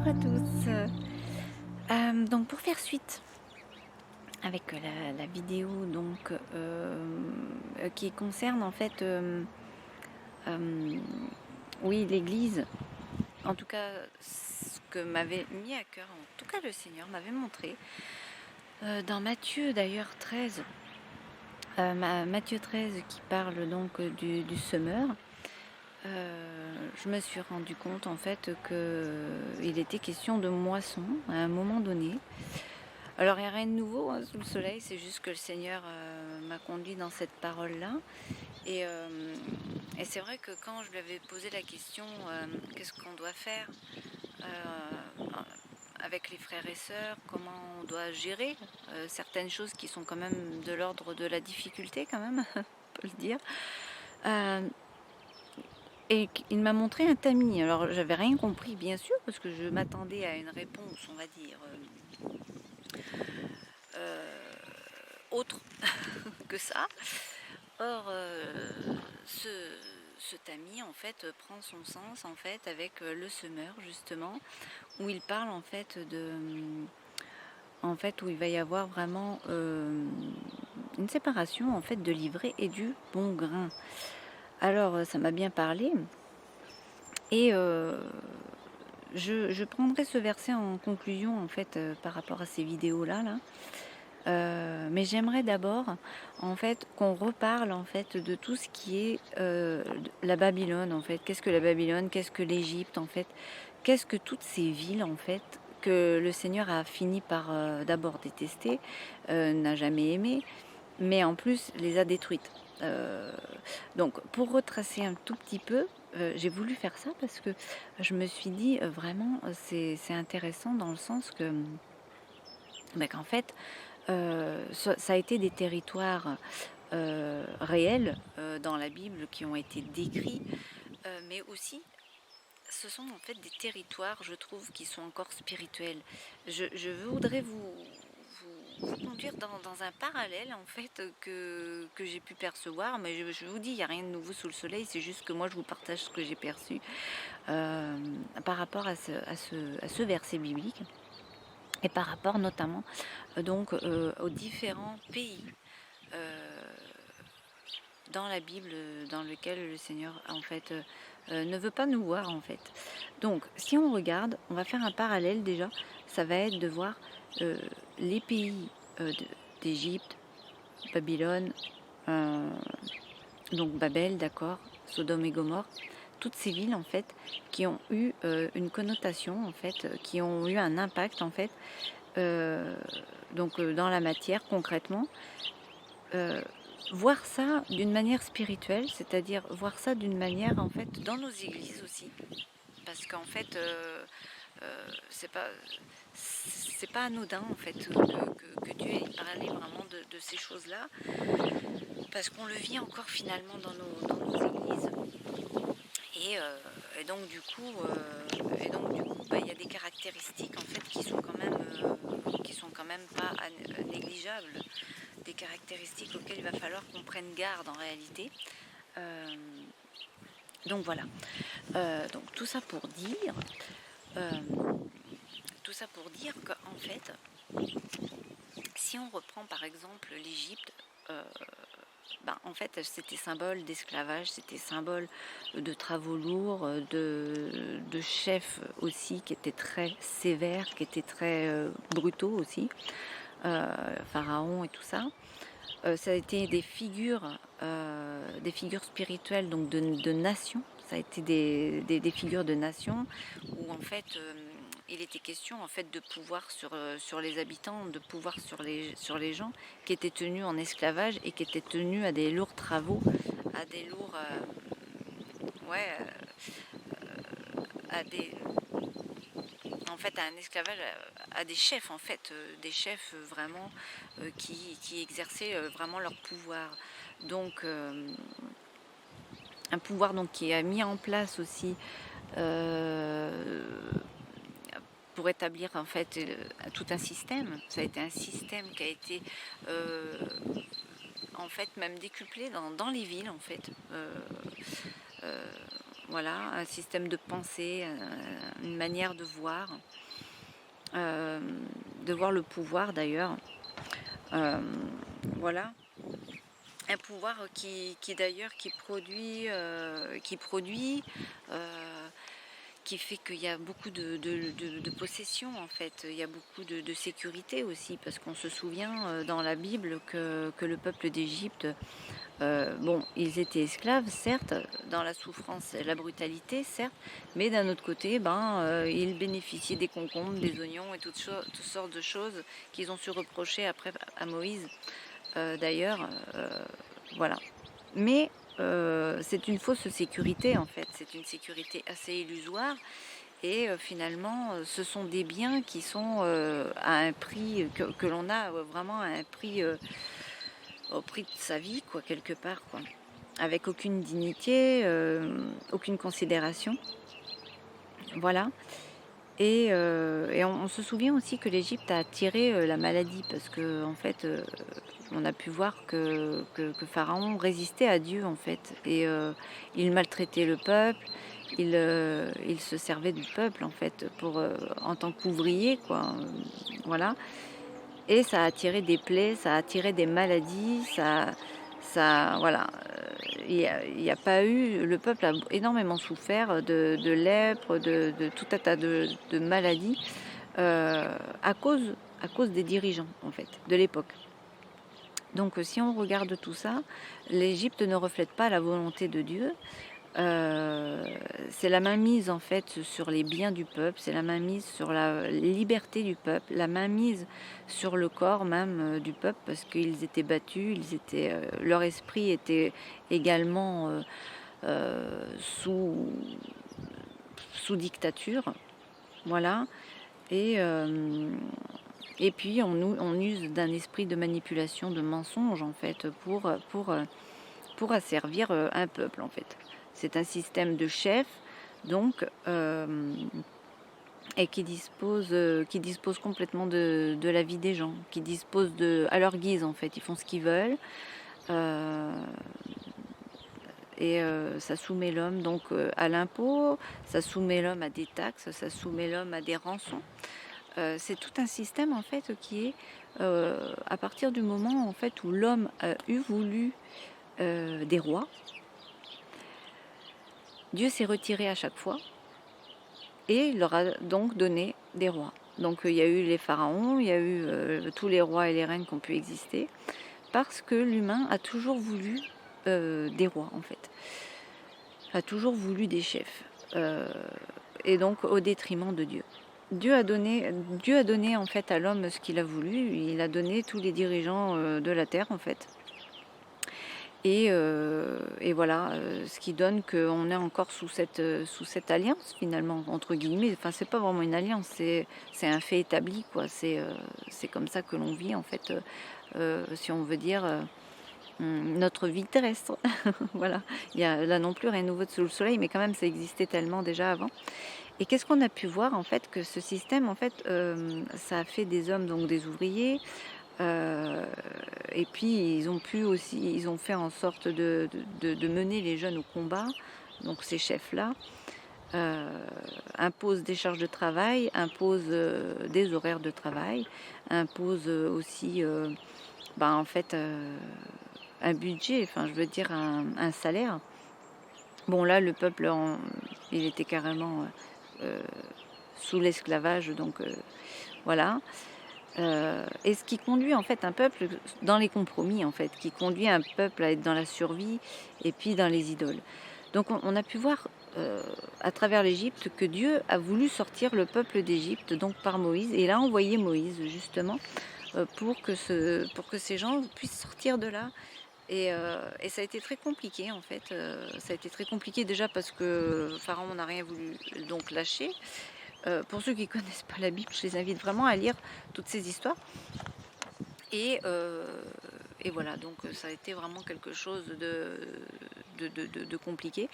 Bonjour à tous. Donc pour faire suite avec la vidéo donc qui concerne en fait oui l'Église, en tout cas ce que m'avait mis à cœur, en tout cas le Seigneur m'avait montré dans Matthieu d'ailleurs 13, Matthieu 13 qui parle donc du semeur. Je me suis rendu compte en fait qu'il était question de moisson à un moment donné. Alors il n'y a rien de nouveau hein, sous le soleil, c'est juste que le Seigneur m'a conduit dans cette parole-là. Et c'est vrai que quand je lui avais posé la question, qu'est-ce qu'on doit faire avec les frères et sœurs, comment on doit gérer certaines choses qui sont quand même de l'ordre de la difficulté quand même, on peut le dire. Et il m'a montré un tamis. Alors j'avais rien compris bien sûr parce que je m'attendais à une réponse, on va dire, autre que ça. Or ce, ce tamis en fait prend son sens en fait avec le semeur justement, où il parle en fait où il va y avoir vraiment une séparation en fait de l'ivraie et du bon grain. Alors ça m'a bien parlé. Et je prendrai ce verset en conclusion en fait par rapport à ces vidéos-là. Mais j'aimerais d'abord en fait qu'on reparle en fait de tout ce qui est la Babylone en fait. Qu'est-ce que la Babylone? Qu'est-ce que l'Égypte en fait? Qu'est-ce que toutes ces villes en fait que le Seigneur a fini par d'abord détester, n'a jamais aimé, mais en plus les a détruites. Donc pour retracer un tout petit peu, j'ai voulu faire ça parce que je me suis dit vraiment c'est intéressant dans le sens que qu'en fait ça a été des territoires réels dans la Bible qui ont été décrits, mais aussi ce sont en fait des territoires, je trouve, qui sont encore spirituels. Je voudrais vous conduire dans un parallèle en fait que j'ai pu percevoir, mais je vous dis, il n'y a rien de nouveau sous le soleil, c'est juste que moi je vous partage ce que j'ai perçu par rapport à ce verset biblique et par rapport notamment donc aux différents pays dans la Bible dans lequel le Seigneur en fait ne veut pas nous voir en fait. Donc si on regarde, on va faire un parallèle déjà, ça va être de voir les pays d'Égypte, Babylone, donc Babel, d'accord, Sodome et Gomorre, toutes ces villes en fait qui ont eu une connotation en fait, qui ont eu un impact en fait, dans la matière concrètement. Voir ça d'une manière spirituelle, c'est-à-dire voir ça d'une manière en fait dans nos églises aussi, parce qu'en fait c'est pas anodin en fait que Dieu ait parlé vraiment de ces choses-là, parce qu'on le vit encore finalement dans nos églises. Et donc du coup, il y a des caractéristiques en fait qui sont quand même pas négligeables, des caractéristiques auxquelles il va falloir qu'on prenne garde en réalité. Donc voilà. Donc tout ça pour dire qu'en fait, si on reprend par exemple l'Égypte, en fait c'était symbole d'esclavage, c'était symbole de travaux lourds, de chefs aussi qui étaient très sévères, qui étaient très brutaux aussi, Pharaon et tout ça. Ça a été des figures spirituelles donc de nations. Ça a été des figures de nations où en fait il était question en fait de pouvoir sur les habitants, de pouvoir sur les gens qui étaient tenus en esclavage et qui étaient tenus à des lourds travaux, à des lourds à des en fait à un esclavage à des chefs en fait, des chefs vraiment qui exerçaient vraiment leur pouvoir. Donc un pouvoir donc qui a mis en place aussi pour établir en fait tout un système. Ça a été un système qui a été en fait même décuplé dans les villes en fait. voilà, un système de pensée, une manière euh, de voir le pouvoir d'ailleurs. Euh, voilà, un pouvoir qui d'ailleurs euh, qui fait qu'il y a beaucoup de possession en fait, il y a beaucoup de sécurité aussi, parce qu'on se souvient dans la Bible que le peuple d'Égypte, bon, ils étaient esclaves certes, dans la souffrance et la brutalité certes, mais d'un autre côté, ils bénéficiaient des concombres, des oignons et toutes sortes de choses qu'ils ont su reprocher après à Moïse. D'ailleurs, voilà. Mais c'est une fausse sécurité en fait, c'est une sécurité assez illusoire et finalement ce sont des biens qui sont à un prix que l'on a vraiment à un prix au prix de sa vie quoi, quelque part quoi, avec aucune dignité, aucune considération. Voilà. Et on se souvient aussi que l'Égypte a attiré la maladie parce que en fait on a pu voir que Pharaon résistait à Dieu en fait et il maltraitait le peuple, il se servait du peuple en fait pour en tant qu'ouvrier quoi, voilà. Et ça a attiré des plaies, ça a attiré des maladies, voilà. Il y a pas eu, le peuple a énormément souffert de lèpre, de tout un tas de maladies à cause des dirigeants en fait de l'époque. Donc si on regarde tout ça, l'Égypte ne reflète pas la volonté de Dieu. C'est la mainmise en fait sur les biens du peuple, c'est la mainmise sur la liberté du peuple, la mainmise sur le corps même du peuple, parce qu'ils étaient battus, leur esprit était également sous dictature, voilà. Et, euh, et puis on use d'un esprit de manipulation, de mensonge en fait pour asservir un peuple en fait. C'est un système de chefs donc et qui dispose complètement de la vie des gens, qui dispose à leur guise en fait. Ils font ce qu'ils veulent et ça soumet l'homme donc à l'impôt, ça soumet l'homme à des taxes, ça soumet l'homme à des rançons. C'est tout un système en fait qui est à partir du moment en fait où l'homme a voulu des rois, Dieu s'est retiré à chaque fois et il leur a donc donné des rois. Donc il y a eu les pharaons, il y a eu tous les rois et les reines qui ont pu exister, parce que l'humain a toujours voulu des rois en fait, a toujours voulu des chefs, et donc au détriment de Dieu. Dieu a donné en fait à l'homme ce qu'il a voulu, il a donné tous les dirigeants de la terre en fait. Et voilà, ce qui donne qu'on est encore sous cette alliance finalement, entre guillemets. Enfin, c'est pas vraiment une alliance, c'est un fait établi, quoi. C'est comme ça que l'on vit en fait, si on veut dire notre vie terrestre. Voilà, il y a là non plus rien de nouveau sous le soleil, mais quand même ça existait tellement déjà avant. Et qu'est-ce qu'on a pu voir en fait, que ce système en fait, ça a fait des hommes donc des ouvriers. Et puis ils ont fait en sorte de mener les jeunes au combat. Donc ces chefs-là imposent des charges de travail, imposent des horaires de travail, imposent aussi en fait un budget, enfin je veux dire un salaire. Bon là le peuple il était carrément sous l'esclavage, donc voilà. Et ce qui conduit en fait un peuple dans les compromis, en fait, qui conduit un peuple à être dans la survie et puis dans les idoles. Donc on a pu voir à travers l'Égypte que Dieu a voulu sortir le peuple d'Égypte donc par Moïse, et il a envoyé Moïse justement pour que ces gens puissent sortir de là. Et ça a été très compliqué en fait. Ça a été très compliqué déjà parce que Pharaon n'a rien voulu donc lâcher. Pour ceux qui ne connaissent pas la Bible, je les invite vraiment à lire toutes ces histoires. Et voilà, donc ça a été vraiment quelque chose de compliqué.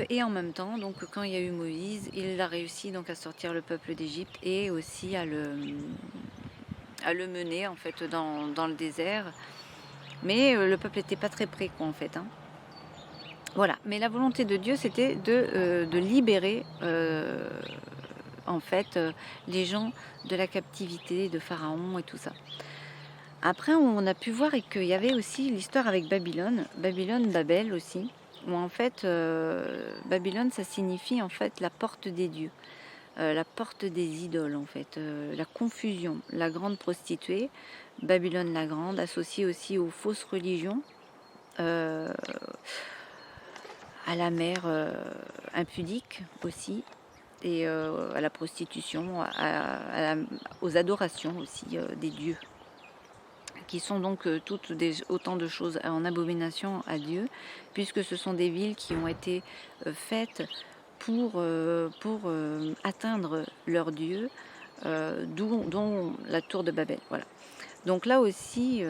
Et en même temps, donc quand il y a eu Moïse, il a réussi donc à sortir le peuple d'Égypte et aussi à le mener en fait dans le désert. Mais le peuple n'était pas très prêt quoi en fait. Hein. Voilà, mais la volonté de Dieu, c'était de libérer en fait les gens de la captivité de Pharaon et tout ça. Après, on a pu voir qu'il y avait aussi l'histoire avec Babylone, Babel aussi, où en fait, Babylone, ça signifie en fait la porte des dieux, la porte des idoles en fait, la confusion, la grande prostituée, Babylone la grande, associée aussi aux fausses religions, euh, à la mère impudique aussi, et à la prostitution, aux adorations aussi des dieux, qui sont donc toutes autant de choses en abomination à Dieu, puisque ce sont des villes qui ont été faites pour atteindre leur Dieu, dont la tour de Babel. Voilà. Donc là aussi,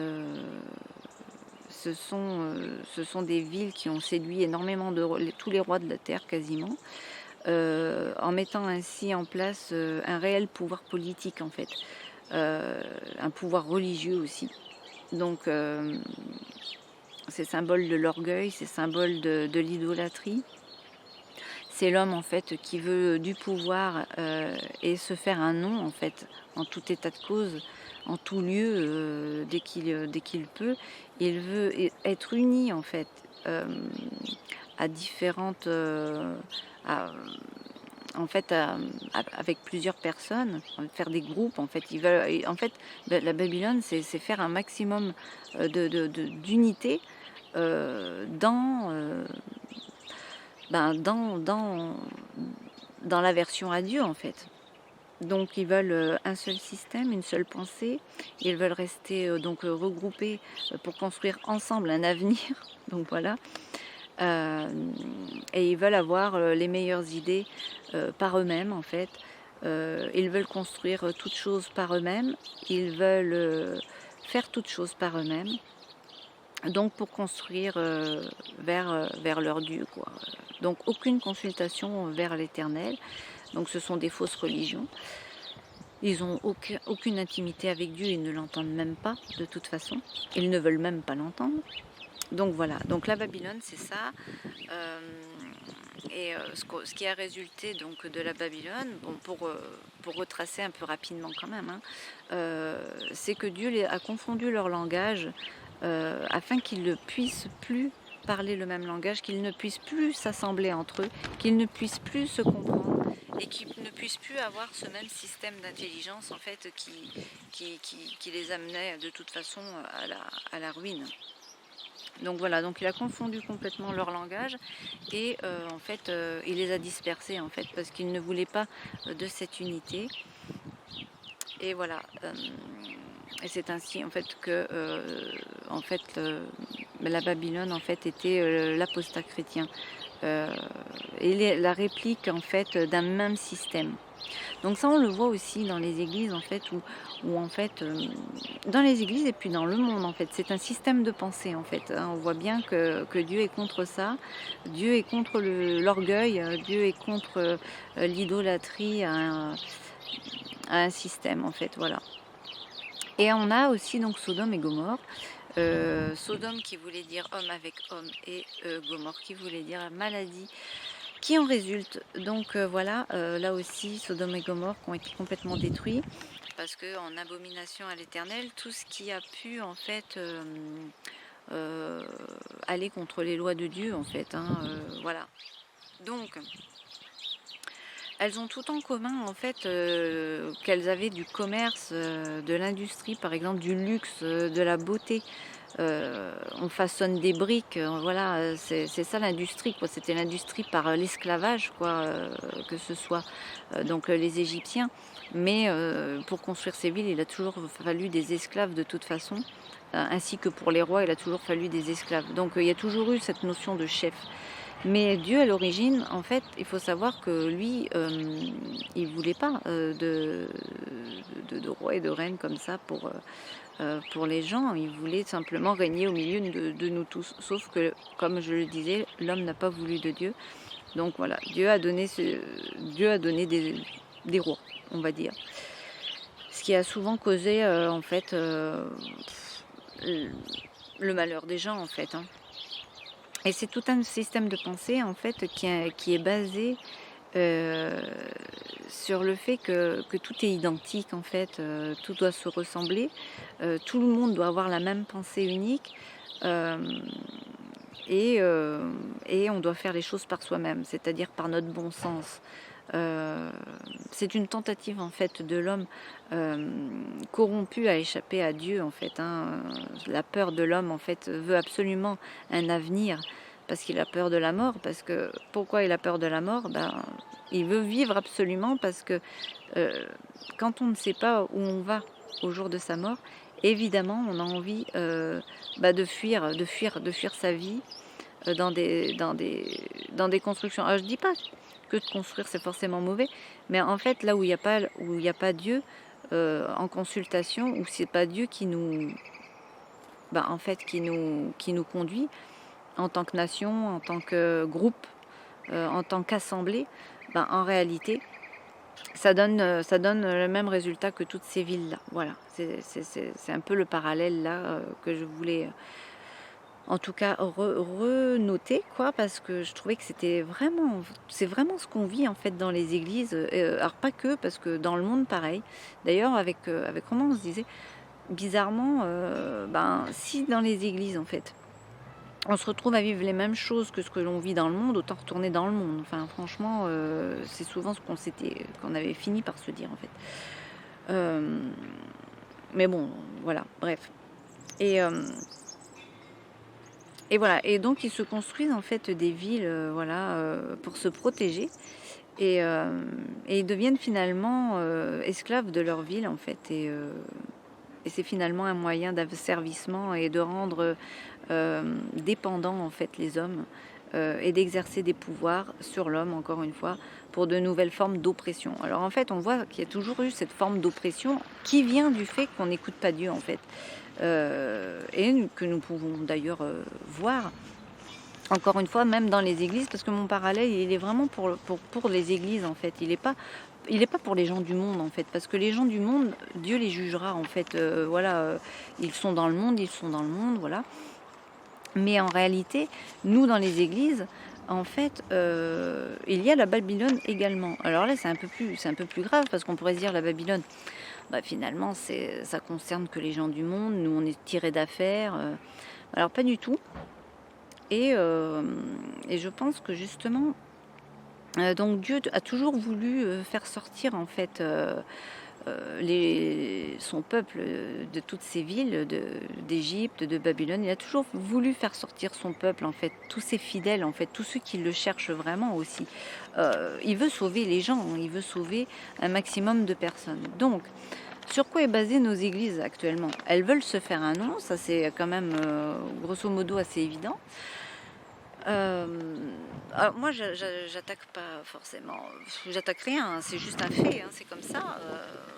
ce sont des villes qui ont séduit énormément tous les rois de la terre quasiment, en mettant ainsi en place un réel pouvoir politique en fait, un pouvoir religieux aussi. Donc c'est symbole de l'orgueil, c'est symbole de l'idolâtrie. C'est l'homme en fait qui veut du pouvoir et se faire un nom en fait, en tout état de cause, en tout lieu, dès qu'il peut. Il veut être uni en fait à différentes, en fait, avec plusieurs personnes, faire des groupes. En fait, en fait, la Babylone, c'est faire un maximum d'unité dans, dans l'aversion à Dieu, en fait. Donc ils veulent un seul système, une seule pensée. Ils veulent rester donc regroupés pour construire ensemble un avenir. Donc voilà. Et ils veulent avoir les meilleures idées par eux-mêmes en fait. Ils veulent construire toutes choses par eux-mêmes. Ils veulent faire toutes choses par eux-mêmes. Donc pour construire vers leur Dieu, quoi. Donc aucune consultation vers l'Éternel. Donc ce sont des fausses religions. Ils n'ont aucune intimité avec Dieu, ils ne l'entendent même pas de toute façon. Ils ne veulent même pas l'entendre. Donc voilà, donc la Babylone c'est ça. Ce qui a résulté donc de la Babylone, bon, pour retracer un peu rapidement quand même, c'est que Dieu a confondu leur langage afin qu'ils ne puissent plus parler le même langage, qu'ils ne puissent plus s'assembler entre eux, qu'ils ne puissent plus se comprendre et qu'ils ne puissent plus avoir ce même système d'intelligence en fait qui les amenait de toute façon à la ruine. Donc voilà, donc il a confondu complètement leur langage et en fait il les a dispersés en fait parce qu'il ne voulait pas de cette unité. Et voilà, et c'est ainsi en fait que la Babylone en fait était l'apostat chrétien et la réplique en fait d'un même système. Donc ça on le voit aussi dans les églises en fait où en fait dans les églises et puis dans le monde en fait c'est un système de pensée en fait. On voit bien que Dieu est contre ça, Dieu est contre l'orgueil, Dieu est contre l'idolâtrie à un système en fait, voilà. Et on a aussi donc Sodome et Gomorrhe. Sodome qui voulait dire homme avec homme et Gomorrhe qui voulait dire maladie qui en résulte. Donc voilà, là aussi Sodome et Gomorrhe qui ont été complètement détruits parce que en abomination à l'Éternel, tout ce qui a pu en fait aller contre les lois de Dieu en fait, voilà. Donc elles ont tout en commun en fait qu'elles avaient du commerce, de l'industrie par exemple, du luxe, de la beauté. On façonne des briques, voilà, c'est ça l'industrie, quoi. C'était l'industrie par l'esclavage, quoi, que ce soit donc les Égyptiens. Mais pour construire ces villes, il a toujours fallu des esclaves de toute façon, ainsi que pour les rois, il a toujours fallu des esclaves. Donc il y a toujours eu cette notion de chef. Mais Dieu, à l'origine, en fait, il faut savoir que lui, il voulait pas de rois et de reines comme ça pour les gens. Il voulait simplement régner au milieu de nous tous. Sauf que, comme je le disais, l'homme n'a pas voulu de Dieu. Donc voilà, Dieu a donné des rois, on va dire. Ce qui a souvent causé, en fait, le malheur des gens, en fait. Et c'est tout un système de pensée en fait qui est basé euh, sur le fait que tout est identique en fait, tout doit se ressembler, tout le monde doit avoir la même pensée unique. euh, et, euh, et on doit faire les choses par soi-même, c'est-à-dire par notre bon sens. Euh, c'est une tentative en fait de l'homme euh, corrompu à échapper à Dieu en fait. La peur de l'homme en fait veut absolument un avenir parce qu'il a peur de la mort. Parce que pourquoi il a peur de la mort? Il veut vivre absolument parce que euh, quand on ne sait pas où on va au jour de sa mort, évidemment on a envie de fuir sa vie dans des constructions. Alors je dis pas que de construire c'est forcément mauvais, mais en fait là où il y a pas Dieu en consultation, où c'est pas Dieu qui nous en fait qui nous conduit en tant que nation, en tant que groupe, en tant qu'assemblée, en réalité ça donne le même résultat que toutes ces villes là. Voilà, c'est un peu le parallèle là que je voulais en tout cas renoter quoi, parce que je trouvais que c'est vraiment ce qu'on vit en fait dans les églises, alors pas que, parce que dans le monde pareil. D'ailleurs avec Romain on se disait bizarrement, si dans les églises en fait on se retrouve à vivre les mêmes choses que ce que l'on vit dans le monde, autant retourner dans le monde. Enfin franchement c'est souvent ce qu'on avait fini par se dire en fait. Euh, mais bon voilà, bref. Et Et voilà, et donc ils se construisent en fait des villes, pour se protéger, et ils deviennent finalement esclaves de leur ville en fait, et c'est finalement un moyen d'asservissement et de rendre dépendants en fait les hommes, et d'exercer des pouvoirs sur l'homme encore une fois pour de nouvelles formes d'oppression. Alors en fait on voit qu'il y a toujours eu cette forme d'oppression qui vient du fait qu'on n'écoute pas Dieu en fait. Et que nous pouvons d'ailleurs voir, encore une fois, même dans les églises, parce que mon parallèle, il est vraiment pour les églises, en fait. Il est pas pour les gens du monde, en fait, parce que les gens du monde, Dieu les jugera, en fait. Ils sont dans le monde, ils sont dans le monde, voilà. Mais en réalité, nous, dans les églises, en fait, il y a la Babylone également. Alors là, c'est un peu plus grave, parce qu'on pourrait se dire la Babylone, finalement, ça concerne que les gens du monde. Nous, on est tirés d'affaires. Alors, pas du tout. Et je pense que justement, donc Dieu a toujours voulu faire sortir en fait son peuple de toutes ces villes d'Égypte, de Babylone. Il a toujours voulu faire sortir son peuple en fait, tous ses fidèles en fait, tous ceux qui le cherchent vraiment aussi. Il veut sauver les gens, il veut sauver un maximum de personnes. Donc, sur quoi est basée nos églises actuellement? Elles veulent se faire un nom, ça c'est quand même grosso modo assez évident. Alors moi, j'attaque pas forcément, j'attaque rien, hein, c'est juste un fait, hein, c'est comme ça.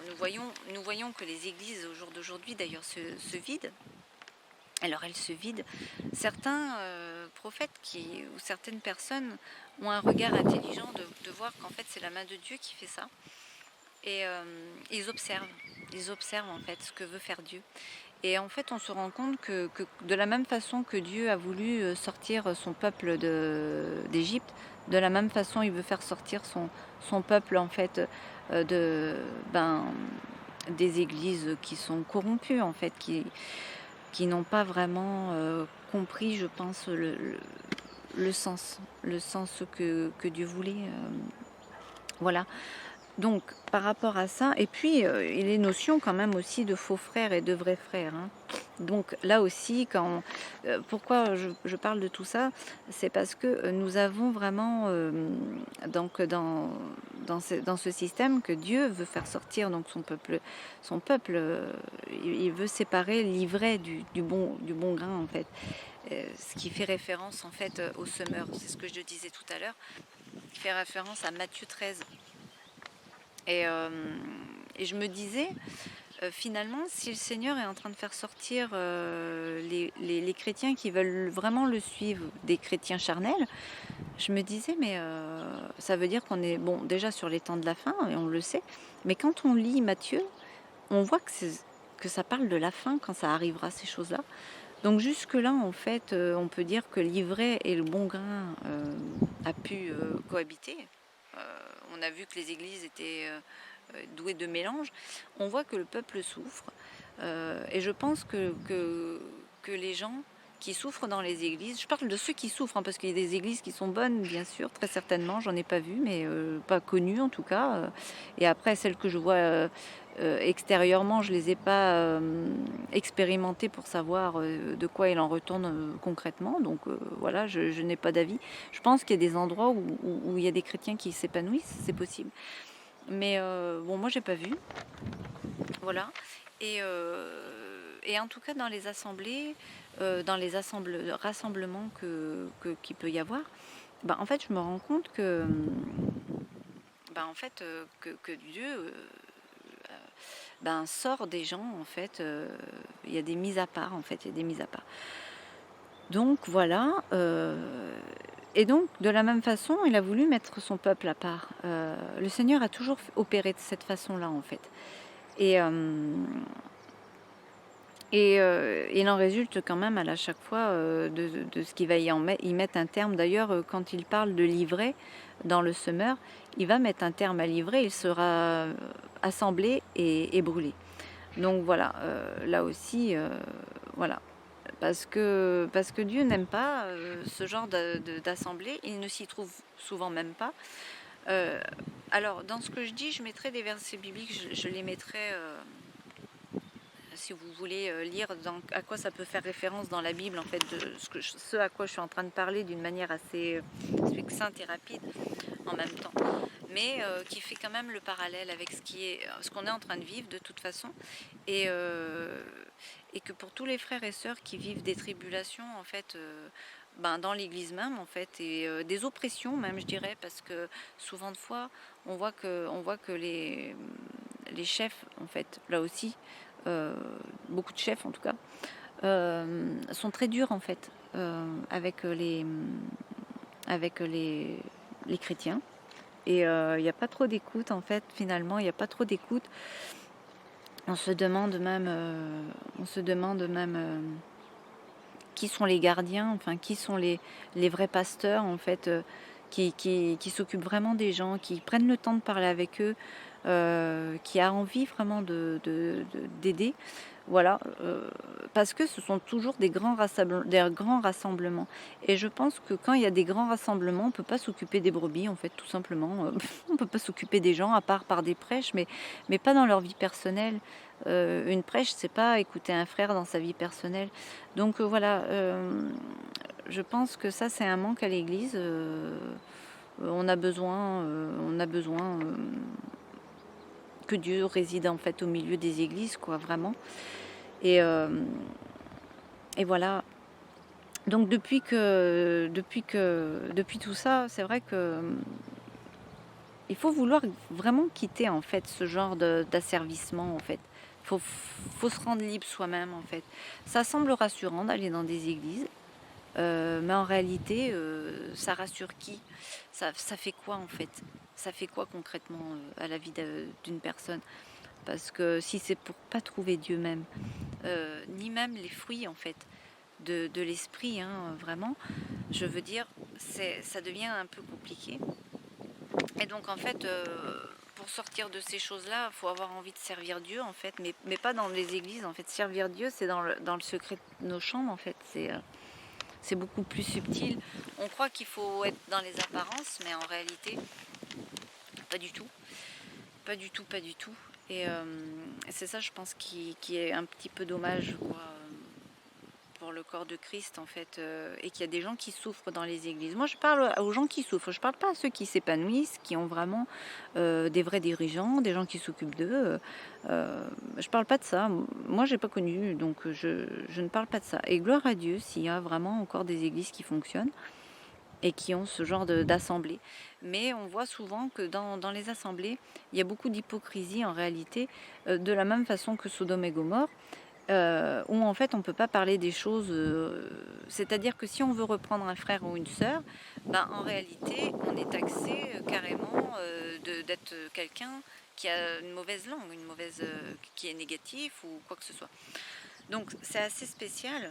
Nous voyons que les églises au jour d'aujourd'hui, d'ailleurs, se vident. Alors elles se vident. Certains prophètes ou certaines personnes ont un regard intelligent de voir qu'en fait c'est la main de Dieu qui fait ça. Et ils observent en fait ce que veut faire Dieu. Et en fait, on se rend compte que de la même façon que Dieu a voulu sortir son peuple d'Égypte, de la même façon, il veut faire sortir son peuple en fait des églises qui sont corrompues en fait, qui n'ont pas vraiment compris, je pense, le sens que Dieu voulait. Voilà. Donc, par rapport à ça, et puis il y a les notions quand même aussi de faux frères et de vrais frères. Hein. Donc là aussi, pourquoi je parle de tout ça, c'est parce que nous avons vraiment, donc dans ce système que Dieu veut faire sortir donc son peuple, il veut séparer l'ivraie du bon grain en fait. Ce qui fait référence en fait au semeur, c'est ce que je disais tout à l'heure, qui fait référence à Matthieu 13. Et je me disais, finalement, si le Seigneur est en train de faire sortir les chrétiens qui veulent vraiment le suivre, des chrétiens charnels, je me disais, mais ça veut dire qu'on est bon déjà sur les temps de la fin, et on le sait, mais quand on lit Matthieu, on voit que ça parle de la fin quand ça arrivera, ces choses-là. Donc jusque-là, en fait, on peut dire que l'ivraie et le bon grain a pu cohabiter. On a vu que les églises étaient douées de mélange. On voit que le peuple souffre. Et je pense que les gens qui souffrent dans les églises, je parle de ceux qui souffrent, hein, parce qu'il y a des églises qui sont bonnes, bien sûr, très certainement, j'en ai pas vu, mais pas connues en tout cas. Et après, celles que je vois extérieurement, je les ai pas expérimentées pour savoir de quoi il en retourne concrètement. Donc voilà, je n'ai pas d'avis. Je pense qu'il y a des endroits où il y a des chrétiens qui s'épanouissent, c'est possible. Mais bon, moi j'ai pas vu. Voilà. Et en tout cas, dans les assemblées, dans les rassemblements qu'il peut y avoir, ben, en fait, je me rends compte que, ben, en fait, que Dieu ben, sort des gens, en fait. Il y a des mises à part, en fait, il y a des mises à part. Donc, voilà. Et donc, de la même façon, il a voulu mettre son peuple à part. Le Seigneur a toujours opéré de cette façon-là, en fait. Et il en résulte quand même à chaque fois de ce qu'il va y mettre un terme. D'ailleurs, quand il parle de l'ivraie dans le semeur, il va mettre un terme à l'ivraie, il sera assemblé et brûlé. Donc voilà, là aussi, voilà. Parce que Dieu n'aime pas ce genre d'assemblée, il ne s'y trouve souvent même pas. Alors, dans ce que je dis, je mettrai des versets bibliques, je les mettrai... si vous voulez lire à quoi ça peut faire référence dans la Bible, en fait, de ce à quoi je suis en train de parler d'une manière assez succincte et rapide en même temps, mais qui fait quand même le parallèle avec ce qu'on est en train de vivre de toute façon, et, et que pour tous les frères et sœurs qui vivent des tribulations, en fait, ben, dans l'Église même, en fait, et des oppressions même, je dirais, parce que souvent de fois, on voit que les chefs, en fait, là aussi, beaucoup de chefs en tout cas, sont très durs en fait avec les chrétiens. Et il n'y a pas trop d'écoute en fait, finalement, il n'y a pas trop d'écoute. On se demande même, qui sont les gardiens, enfin qui sont les vrais pasteurs en fait, qui s'occupent vraiment des gens, qui prennent le temps de parler avec eux, qui a envie vraiment d'aider. Voilà, parce que ce sont toujours des grands rassemblements. Et je pense que quand il y a des grands rassemblements, on ne peut pas s'occuper des brebis, en fait, tout simplement. On ne peut pas s'occuper des gens, à part par des prêches, mais pas dans leur vie personnelle. Une prêche, c'est pas écouter un frère dans sa vie personnelle. Donc voilà, je pense que ça, c'est un manque à l'Église. On a besoin que Dieu réside en fait au milieu des églises, quoi, vraiment. Et voilà. Donc depuis tout ça, c'est vrai que il faut vouloir vraiment quitter en fait ce genre d'asservissement en fait. Faut se rendre libre soi-même en fait. Ça semble rassurant d'aller dans des églises, mais en réalité, ça rassure qui? Ça fait quoi en fait? Ça fait quoi concrètement à la vie d'une personne? Parce que si c'est pour pas trouver Dieu même, ni même les fruits en fait de l'esprit, hein, vraiment, je veux dire, ça devient un peu compliqué. Et donc en fait, pour sortir de ces choses-là, il faut avoir envie de servir Dieu en fait, mais pas dans les églises en fait. Servir Dieu, c'est dans le secret de nos chambres en fait. C'est beaucoup plus subtil. On croit qu'il faut être dans les apparences, mais en réalité, pas du tout. Pas du tout, pas du tout. Et c'est ça, je pense, qui est un petit peu dommage, quoi, pour le corps de Christ, en fait. Et qu'il y a des gens qui souffrent dans les églises. Moi, je parle aux gens qui souffrent. Je parle pas à ceux qui s'épanouissent, qui ont vraiment des vrais dirigeants, des gens qui s'occupent d'eux. Je parle pas de ça. Moi, j'ai pas connu, donc je ne parle pas de ça. Et gloire à Dieu s'il y a vraiment encore des églises qui fonctionnent et qui ont ce genre d'assemblée. Mais on voit souvent que dans les assemblées, il y a beaucoup d'hypocrisie en réalité, de la même façon que Sodome et Gomorre, où en fait on ne peut pas parler des choses, c'est-à-dire que si on veut reprendre un frère ou une sœur, ben, en réalité on est taxé carrément d'être quelqu'un qui a une mauvaise langue, qui est négatif ou quoi que ce soit. Donc c'est assez spécial.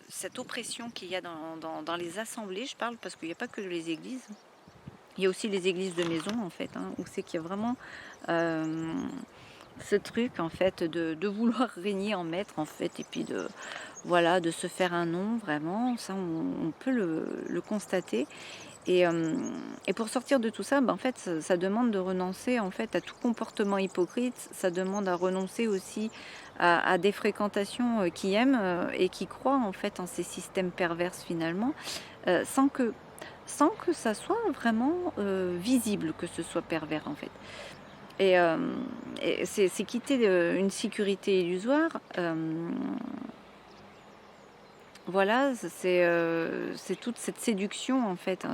cette oppression qu'il y a dans les assemblées, je parle parce qu'il n'y a pas que les églises, il y a aussi les églises de maison en fait, hein, où c'est qu'il y a vraiment euh, ce truc en fait de vouloir régner en maître en fait, et puis de voilà, de se faire un nom vraiment, ça on peut le constater. Et, euh, et pour sortir de tout ça, en fait, ça demande de renoncer en fait à tout comportement hypocrite. Ça demande à renoncer aussi à des fréquentations qui aiment et qui croient en fait en ces systèmes pervers finalement, euh, sans que sans que ça soit vraiment visible que ce soit pervers en fait. Et, euh, et c'est quitter une sécurité illusoire. Voilà, c'est toute cette séduction en fait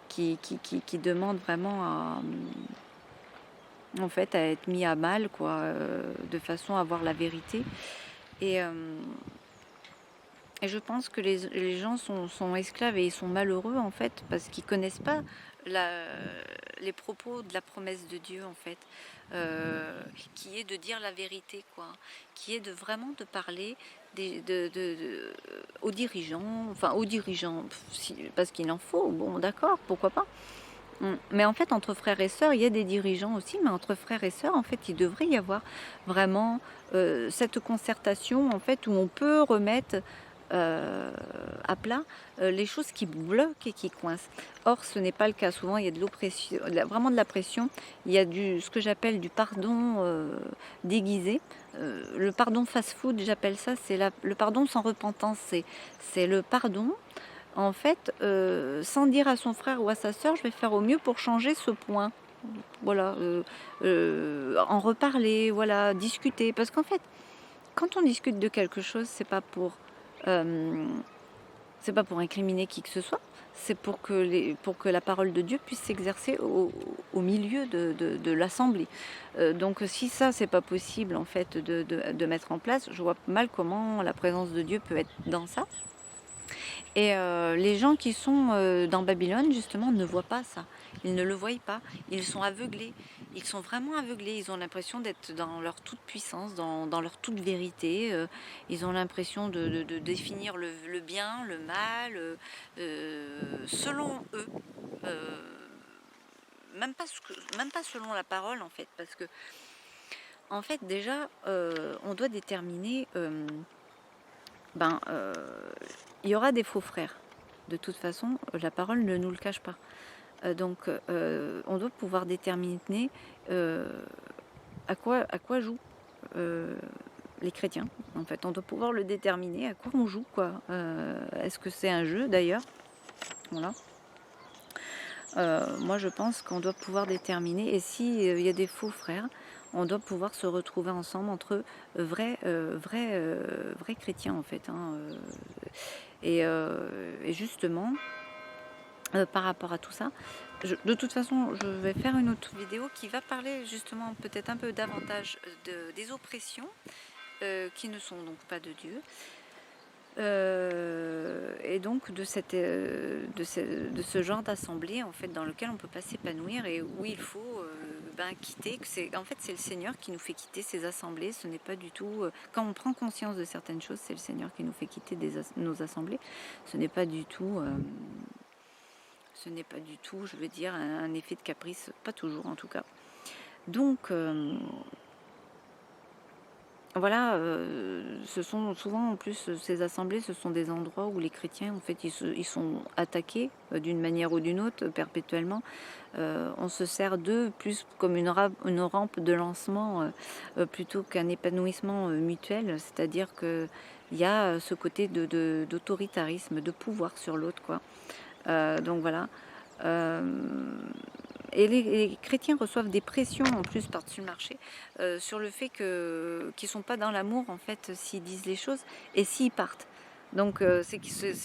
qui demande vraiment en fait, à être mis à mal, quoi, de façon à voir la vérité. Et, euh, et je pense que les gens sont esclaves et ils sont malheureux en fait parce qu'ils connaissent pas la, les propos de la promesse de Dieu en fait, qui est de dire la vérité, quoi, qui est de vraiment de parler aux dirigeants, parce qu'il en faut, bon d'accord, pourquoi pas. Mais en fait, entre frères et sœurs, il y a des dirigeants aussi, mais entre frères et sœurs, en fait, il devrait y avoir vraiment cette concertation, en fait, où on peut remettre euh, à plat les choses qui bloquent et qui coincent. Or, ce n'est pas le cas. Souvent, il y a de l'oppression, vraiment de la pression. Il y a ce que j'appelle du pardon déguisé. Le pardon fast-food, j'appelle ça, c'est le pardon sans repentance. C'est le pardon en fait, sans dire à son frère ou à sa sœur, je vais faire au mieux pour changer ce point. Voilà, en reparler, voilà, discuter. Parce qu'en fait, quand on discute de quelque chose, euh, c'est pas pour incriminer qui que ce soit. C'est pour que la parole de Dieu puisse s'exercer au milieu de l'assemblée. Donc, si ça, c'est pas possible en fait de mettre en place, je vois mal comment la présence de Dieu peut être dans ça. Et les gens qui sont dans Babylone, justement, ne voient pas ça. Ils ne le voient pas. Ils sont aveuglés. Ils sont vraiment aveuglés. Ils ont l'impression d'être dans leur toute puissance, dans leur toute vérité. Ils ont l'impression de définir le bien, le mal, selon eux. Euh, même pas selon la parole, en fait. Parce que, en fait, déjà, on doit déterminer... ben, il y aura des faux frères. De toute façon, la parole ne nous le cache pas. Donc, on doit pouvoir déterminer euh, à quoi jouent les chrétiens. En fait, on doit pouvoir le déterminer à quoi on joue, quoi. Est-ce que c'est un jeu d'ailleurs? Voilà. Moi, je pense qu'on doit pouvoir déterminer. Et si il y a des faux frères, on doit pouvoir se retrouver ensemble entre vrais chrétiens, en fait, hein. Et justement, par rapport à tout ça, de toute façon, je vais faire une autre vidéo qui va parler justement peut-être un peu davantage des oppressions qui ne sont donc pas de Dieu. Et donc de ce genre d'assemblée en fait dans lequel on peut pas s'épanouir et où il faut quitter. En fait c'est le Seigneur qui nous fait quitter ces assemblées. Ce n'est pas du tout quand on prend conscience de certaines choses, c'est le Seigneur qui nous fait quitter nos assemblées. Ce n'est pas du tout je veux dire, un effet de caprice, pas toujours en tout cas. Donc voilà, ce sont souvent en plus ces assemblées, ce sont des endroits où les chrétiens en fait ils sont attaqués d'une manière ou d'une autre perpétuellement. On se sert d'eux plus comme une rampe de lancement plutôt qu'un épanouissement mutuel, c'est-à-dire que il y a ce côté d'autoritarisme, de pouvoir sur l'autre, quoi. Donc voilà. Euh, et les chrétiens reçoivent des pressions en plus par-dessus le marché sur le fait qu'ils ne sont pas dans l'amour en fait s'ils disent les choses et s'ils partent. Donc c'est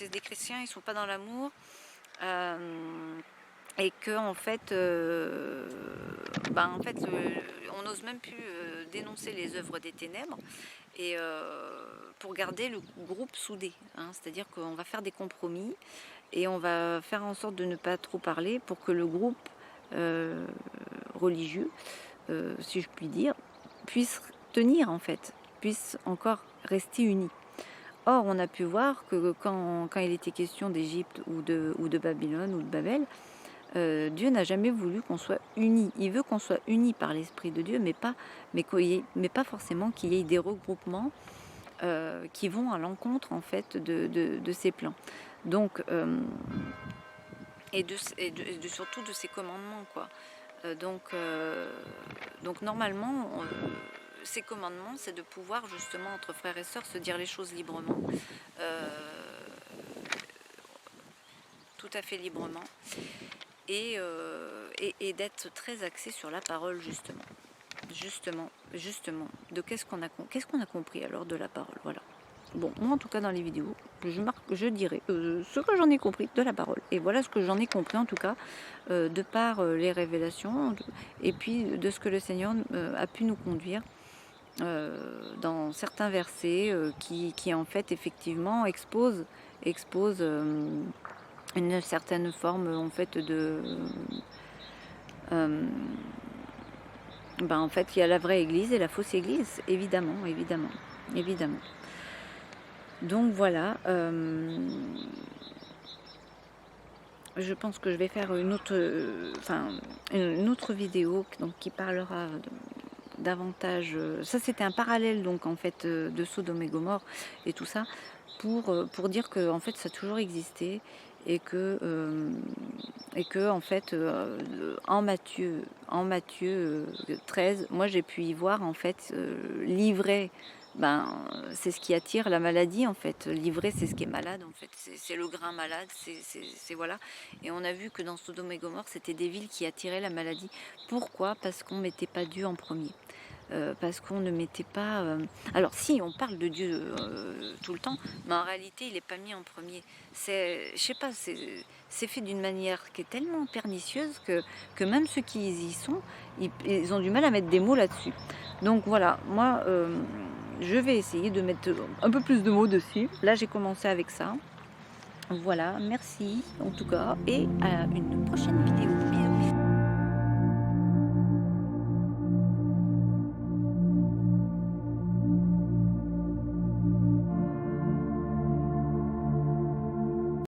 des chrétiens, ils ne sont pas dans l'amour et que en fait on n'ose même plus dénoncer les œuvres des ténèbres et pour garder le groupe soudé, hein. C'est-à-dire qu'on va faire des compromis et on va faire en sorte de ne pas trop parler pour que le groupe euh, religieux, si je puis dire, puisse tenir en fait, puisse encore rester uni. Or, on a pu voir que quand il était question d'Égypte ou de Babylone ou de Babel, Dieu n'a jamais voulu qu'on soit unis. Il veut qu'on soit unis par l'Esprit de Dieu, mais pas forcément qu'il y ait des regroupements qui vont à l'encontre en fait de ses plans. Donc, surtout de ses commandements, quoi. Donc normalement, ces commandements, c'est de pouvoir justement entre frères et sœurs se dire les choses librement, euh, tout à fait librement, et d'être très axé sur la parole justement, de qu'est-ce qu'on a compris alors de la parole, voilà. Bon, moi en tout cas dans les vidéos, je dirais ce que j'en ai compris de la parole. Et voilà ce que j'en ai compris en tout cas, de par les révélations, et puis de ce que le Seigneur a pu nous conduire dans certains versets qui en fait effectivement exposent une certaine forme en fait en fait il y a la vraie église et la fausse église, évidemment. Donc voilà, je pense que je vais faire une autre vidéo donc, qui parlera davantage. Ça c'était un parallèle donc en fait de Sodome et Gomorrhe et tout ça pour dire que en fait ça a toujours existé et que en fait en Matthieu 13, moi j'ai pu y voir en fait livrer. C'est ce qui attire la maladie en fait. Livrer, c'est ce qui est malade en fait. C'est le grain malade. C'est voilà. Et on a vu que dans Sodome et Gomorrhe, c'était des villes qui attiraient la maladie. Pourquoi? Parce qu'on mettait pas Dieu en premier. Parce qu'on ne mettait pas... Alors si, on parle de Dieu tout le temps, mais en réalité, il n'est pas mis en premier. Je sais pas, c'est fait d'une manière qui est tellement pernicieuse que même ceux qui y sont, ils ont du mal à mettre des mots là-dessus. Donc voilà, moi, je vais essayer de mettre un peu plus de mots dessus. Là, j'ai commencé avec ça. Voilà, merci en tout cas, et à une prochaine vidéo.